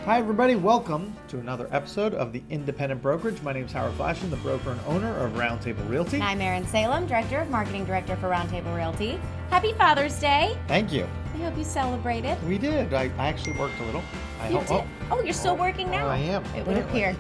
Hi, everybody. Welcome to another episode of the Independent Brokerage. My name is Howard Flashen, the broker and owner of Roundtable Realty. And I'm Erin Salem, Marketing Director for Roundtable Realty. Happy Father's Day. Thank you. I hope you celebrated. We did. I actually worked a little. You did? Oh, you're still working now? I am. It would appear.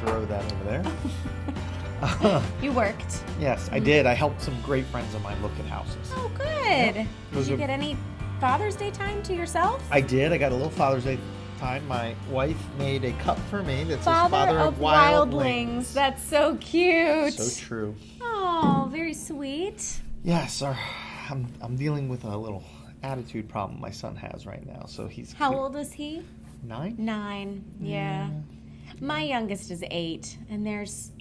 Throw that over there. You worked. Yes, I did. I helped some great friends of mine look at houses. Oh, good. Yep. Did you get any Father's Day time to yourself? I did. I got a little Father's Day time. My wife made a cup for me that says Father of Wildlings. That's so cute. So true. Oh, very sweet. Yes, I'm dealing with a little attitude problem my son has right now. So he's How old is he? 9? 9. Yeah. My youngest is 8, and there's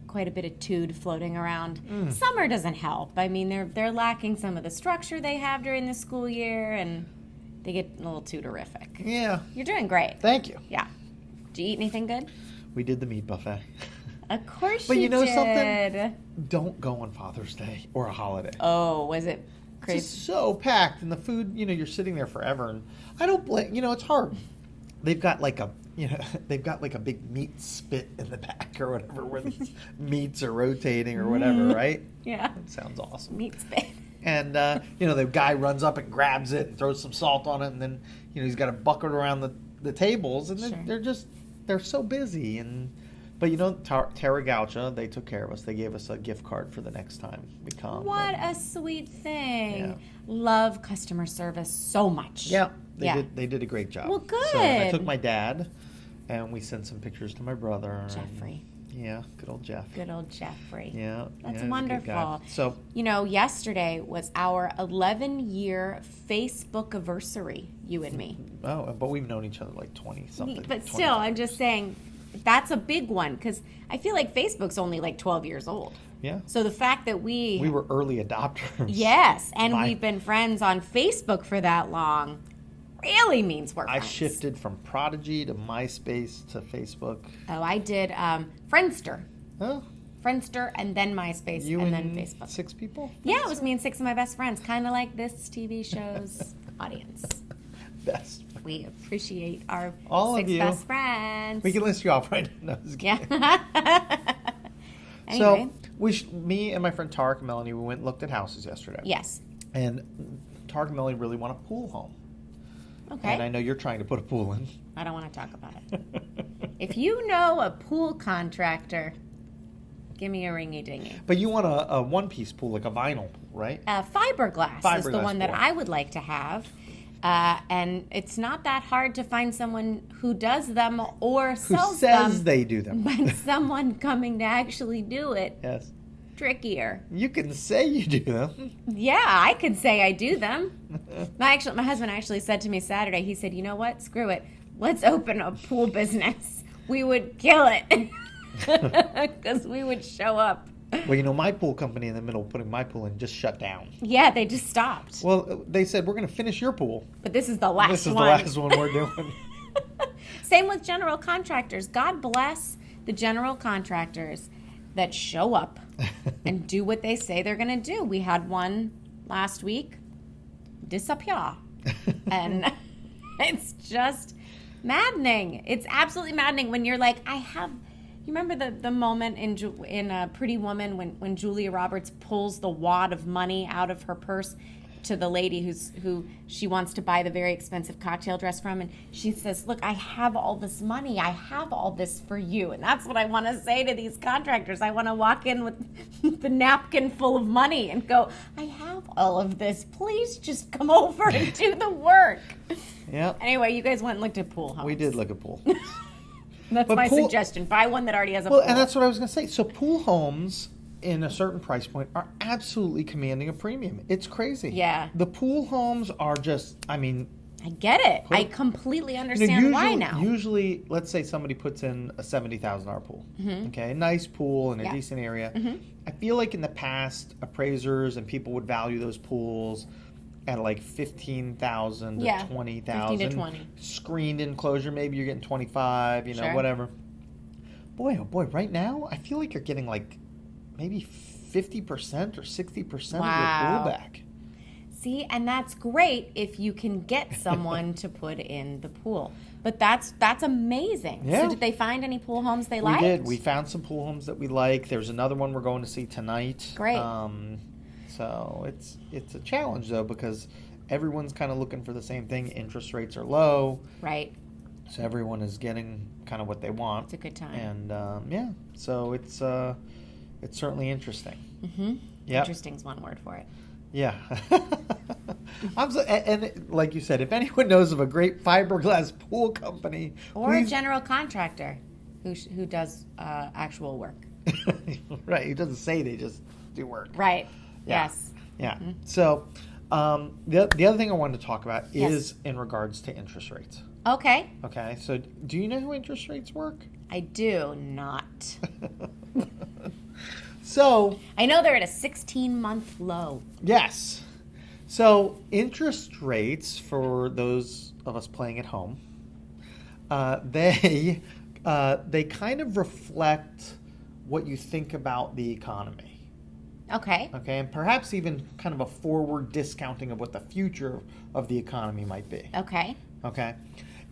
quite a bit of tude floating around. Summer doesn't help. I mean, they're lacking some of the structure they have during the school year, and they get a little too terrific. Yeah. You're doing great. Thank you. Yeah. Did you eat anything good? We did the meat buffet. Of course But you know did. something? Don't go on Father's Day or a holiday. Oh, was it crazy? It's just so packed, and the food, you're sitting there forever, and I don't blame, it's hard. They've got like a big meat spit in the back or whatever where the meats are rotating or whatever, right? Yeah. It sounds awesome. Meat spit. And, the guy runs up and grabs it and throws some salt on it, and then, he's got a bucket around the tables, and Sure. they're so busy. But, Terra Gaucha, they took care of us. They gave us a gift card for the next time we come. What a sweet thing. Yeah. Love customer service so much. Yeah. They did a great job. Well, good. So I took my dad, and we sent some pictures to my brother. Jeffrey. Yeah, good old Jeff. Good old Jeffrey. Yeah. That's he's a good guy. wonderful. So, yesterday was our 11-year Facebook anniversary, you and me. but we've known each other like 20-something. But still, I'm just saying that's a big one because I feel like Facebook's only like 12 years old. Yeah. So the fact that we were early adopters. Yes, and we've been friends on Facebook for that long really means we're friends. I shifted from Prodigy to MySpace to Facebook. Oh, I did Friendster. Oh, Friendster and then MySpace you and and then Facebook. 6 people? Yeah, it was me and 6 of my best friends, kind of like this TV show's audience. Best. We appreciate our All of 6 you. best friends. We can list you off right now. No, just kidding. Yeah. Anyway. So, me and my friend Tarek and Melanie, we went and looked at houses yesterday. Yes. And Tarek and Melanie really want a pool home. Okay. And I know you're trying to put a pool in. I don't want to talk about it. If you know a pool contractor, give me a ringy dingy. But you want a one-piece pool, like a vinyl pool, right? Fiberglass is the Fiberglass one that pool. I would like to have. And it's not that hard to find someone who does them or Who sells says them. they do them? But someone coming to actually do it, Yes. trickier. You can say you do them. Yeah, I could say I do them. My husband actually said to me Saturday, he said, you know what, screw it. Let's open a pool business. We would kill it. Because we would show up. Well, my pool company in the middle of putting my pool in just shut down. Yeah, they just stopped. Well, they said, we're going to finish your pool. But this is the last one. This is the last one we're doing. Same with general contractors. God bless the general contractors that show up and do what they say they're going to do. We had one last week, disappear. And it's just maddening. It's absolutely maddening when you're like, you remember the moment in Pretty Woman when Julia Roberts pulls the wad of money out of her purse to the lady who she wants to buy the very expensive cocktail dress from, and she says, look, I have all this money. I have all this for you. And that's what I want to say to these contractors. I want to walk in with the napkin full of money and go, I have all of this. Please just come over and do the work. Yeah. Anyway, you guys went and looked at pool homes. We did look at pool. That's But my pool- suggestion. Buy one that already has a pool. Well, and that's what I was going to say. So pool homes in a certain price point are absolutely commanding a premium. It's crazy. Yeah. The pool homes are just, I get it. I completely understand usually, why now. Usually, let's say somebody puts in a $70,000 pool. Okay, a nice pool in a decent area. I feel like in the past, appraisers and people would value those pools at like 15,000 to 20,000. 15 to 20. Screened enclosure, maybe you're getting 25. Sure. Whatever. Boy, oh boy, right now I feel like you're getting like maybe 50% or 60% of your Wow. pool back. See, and that's great if you can get someone to put in the pool. But that's amazing. Yeah. So did they find any pool homes they We liked? did. We found some pool homes that we like. There's another one we're going to see tonight. Great. So it's a challenge though, because everyone's kind of looking for the same thing. Interest rates are low. Right. So everyone is getting kind of what they want. It's a good time. And so it's certainly interesting. Mm-hmm. Yep. Interesting's one word for it. Yeah. And like you said, if anyone knows of a great fiberglass pool company, Or please... a general contractor who does actual work. Right. He doesn't say, they just do work. Right. Yeah. Yes. Yeah. Mm-hmm. So the other thing I wanted to talk about Yes. is in regards to interest rates. Okay. Okay. So do you know how interest rates work? I do not. So I know they're at a 16-month low. yes. So interest rates, for those of us playing at home, they kind of reflect what you think about the economy. Okay. Okay, and perhaps even kind of a forward discounting of what the future of the economy might be. Okay. Okay,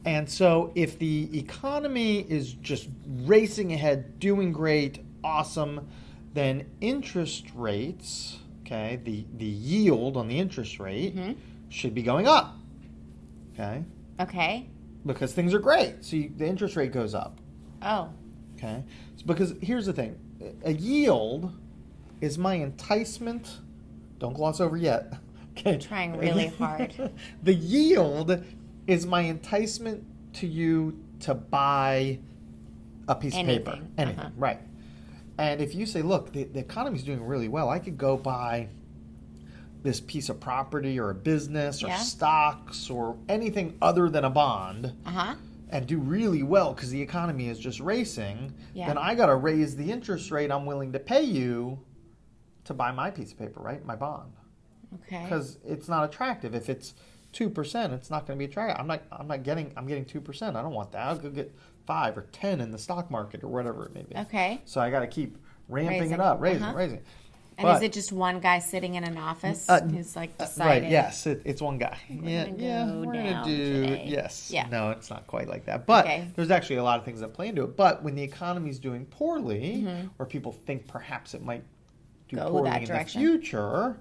and so if the economy is just racing ahead, doing great, awesome, then interest rates, okay, the yield on the interest rate should be going up. Okay, Okay. because things are great, so the interest rate goes up. Oh. Okay, so because here's the thing, a yield is my enticement. Don't gloss over yet. Okay, Trying really hard. The yield is my enticement to you to buy a piece of paper. Anything. Anything, right. And if you say, look, the economy's doing really well, I could go buy this piece of property or a business or Yeah. stocks or anything other than a bond Uh-huh. and do really well because the economy is just racing, Yeah. then I got to raise the interest rate I'm willing to pay you to buy my piece of paper, right? My bond. Okay. Because it's not attractive. If it's 2%, it's not going to be attractive. I'm getting 2%. I don't want that. I'll go get 5 or 10 in the stock market or whatever it may be. Okay. So I got to keep ramping Raising. it up, raising. And But- is it just one guy sitting in an office who's like Right, deciding? yes, it's one guy. We're gonna go down today. Yes. Yeah. No, it's not quite like that. But Okay. there's actually a lot of things that play into it. But when the economy's doing poorly, Mm-hmm. or people think perhaps it might do Go poorly that in direction. the future,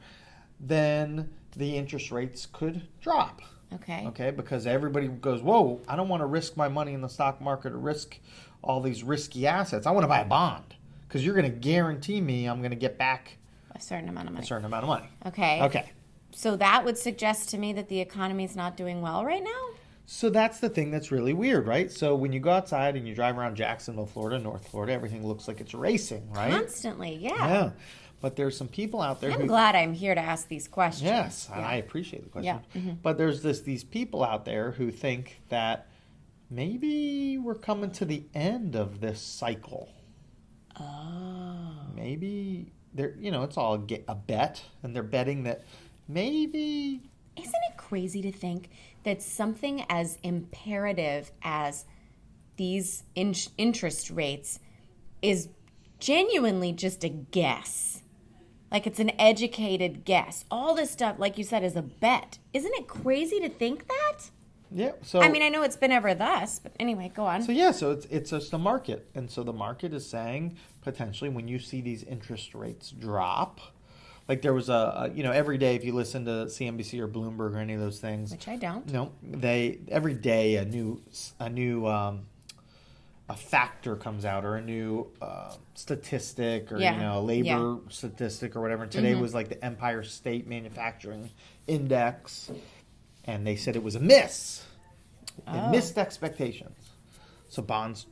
then the interest rates could drop. Okay. Okay, because everybody goes, whoa, I don't want to risk my money in the stock market or risk all these risky assets. I want to buy a bond because you're going to guarantee me I'm going to get back A certain amount of a money. certain amount of money. Okay. Okay. So that would suggest to me that the economy is not doing well right now? So that's the thing that's really weird, right? So when you go outside and you drive around Jacksonville, Florida, North Florida, everything looks like it's racing, right? Constantly, yeah. Yeah. But there's some people out there I'm who... glad I'm here to ask these questions. Yes, Yeah. I appreciate the question. Yeah. Mm-hmm. But there's these people out there who think that maybe we're coming to the end of this cycle. Oh. Maybe it's all a bet, and they're betting that maybe... Isn't it crazy to think that something as imperative as these interest rates is genuinely just a guess? Like it's an educated guess. All this stuff, like you said, is a bet. Isn't it crazy to think that? Yeah. So I mean, I know it's been ever thus, but anyway, go on. So yeah, so it's just the market, and so the market is saying potentially when you see these interest rates drop, like there was every day if you listen to CNBC or Bloomberg or any of those things, Which I don't. they every day a new a factor comes out or a new statistic or Yeah. a labor statistic or whatever. And today was like the Empire State Manufacturing Index, and they said it was a miss. It missed expectations. So bonds,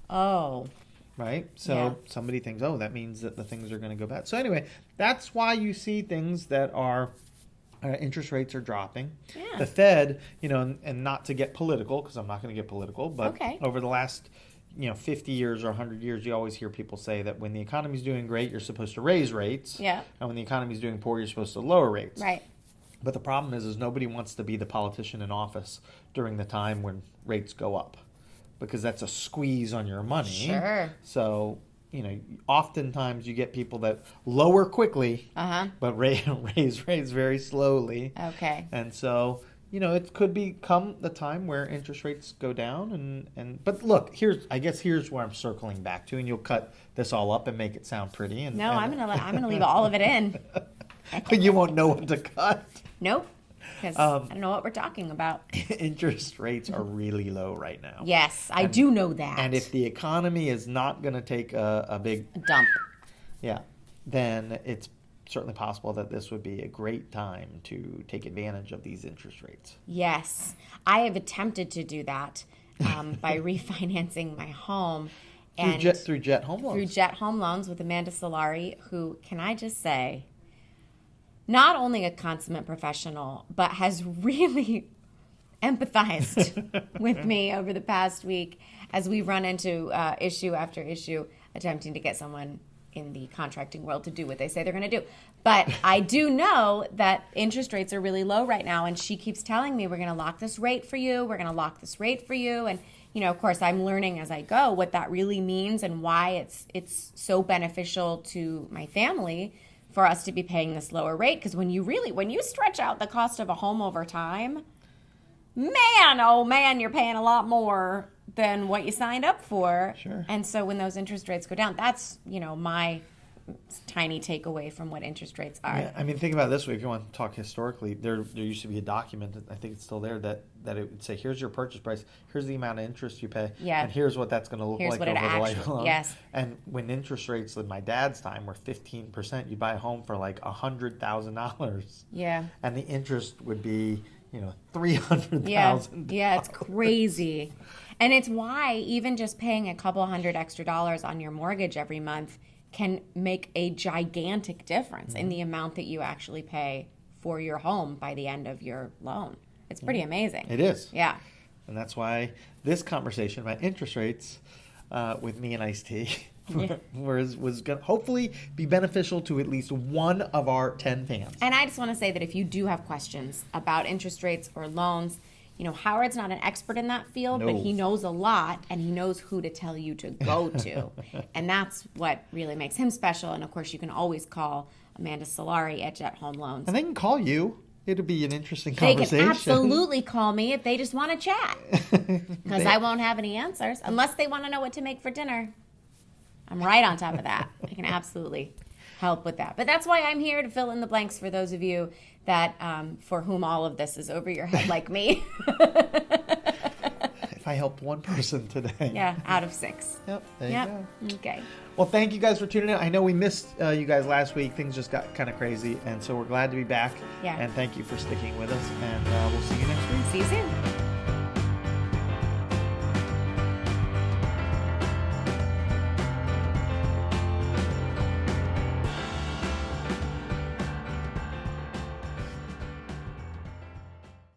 Oh. right? So Yeah. somebody thinks, oh, that means that the things are going to go bad. So anyway, that's why you see things that are interest rates are dropping. Yeah. The Fed, and not to get political, because I'm not going to get political, but Okay. over the last 50 years or 100 years, you always hear people say that when the economy's doing great, you're supposed to raise rates. Yeah. And when the economy's doing poor, you're supposed to lower rates. Right. But the problem is nobody wants to be the politician in office during the time when rates go up, because that's a squeeze on your money. Sure. So oftentimes you get people that lower quickly, but raise very slowly. Okay. And so, it could become the time where interest rates go down. But look, here's where I'm circling back to, and you'll cut this all up and make it sound pretty. No, I'm gonna leave all of it in. But you won't know what to cut. Nope. Because I don't know what we're talking about. Interest rates are really low right now. Yes, I do know that. And if the economy is not going to take a big dump, then it's certainly possible that this would be a great time to take advantage of these interest rates. Yes, I have attempted to do that by refinancing my home. And through Jet Home Loans. Through Jet Home Loans with Amanda Solari, who, can I just say, not only a consummate professional, but has really empathized with me over the past week as we've run into issue after issue attempting to get someone in the contracting world to do what they say they're going to do. But I do know that interest rates are really low right now, and she keeps telling me, we're going to lock this rate for you, we're going to lock this rate for you. And, of course, I'm learning as I go what that really means and why it's so beneficial to my family for us to be paying this lower rate. Because when you stretch out the cost of a home over time, man, oh man, you're paying a lot more than what you signed up for. Sure. And so when those interest rates go down, that's, my tiny takeaway from what interest rates are. Yeah, I mean, think about it this way. If you want to talk historically, there used to be a document, I think it's still there, that it would say, here's your purchase price, here's the amount of interest you pay, and here's what that's going to look like over the life of the loan. Yes. And when interest rates in my dad's time were 15%, you'd buy a home for like $100,000. Yeah. And the interest would be, $300,000. Yeah, it's crazy. And it's why even just paying a couple $100 extra on your mortgage every month can make a gigantic difference in the amount that you actually pay for your home by the end of your loan. It's pretty amazing. It is. Yeah. And that's why this conversation about interest rates with me and Ice-T was going to hopefully be beneficial to at least one of our 10 fans. And I just want to say that if you do have questions about interest rates or loans, Howard's not an expert in that field, but he knows a lot, and he knows who to tell you to go to. And that's what really makes him special. And, of course, you can always call Amanda Solari at Jet Home Loans. And they can call you. It'll be an interesting conversation. They can absolutely call me if they just want to chat, because I won't have any answers unless they want to know what to make for dinner. I'm right on top of that. I can absolutely help with that. But that's why I'm here, to fill in the blanks for those of you that for whom all of this is over your head like me. If I helped one person today. Yeah, out of 6. Yep, there you go. Okay. Well, thank you guys for tuning in. I know we missed you guys last week. Things just got kind of crazy, and so we're glad to be back. Yeah. And thank you for sticking with us, and we'll see you next week. See you soon.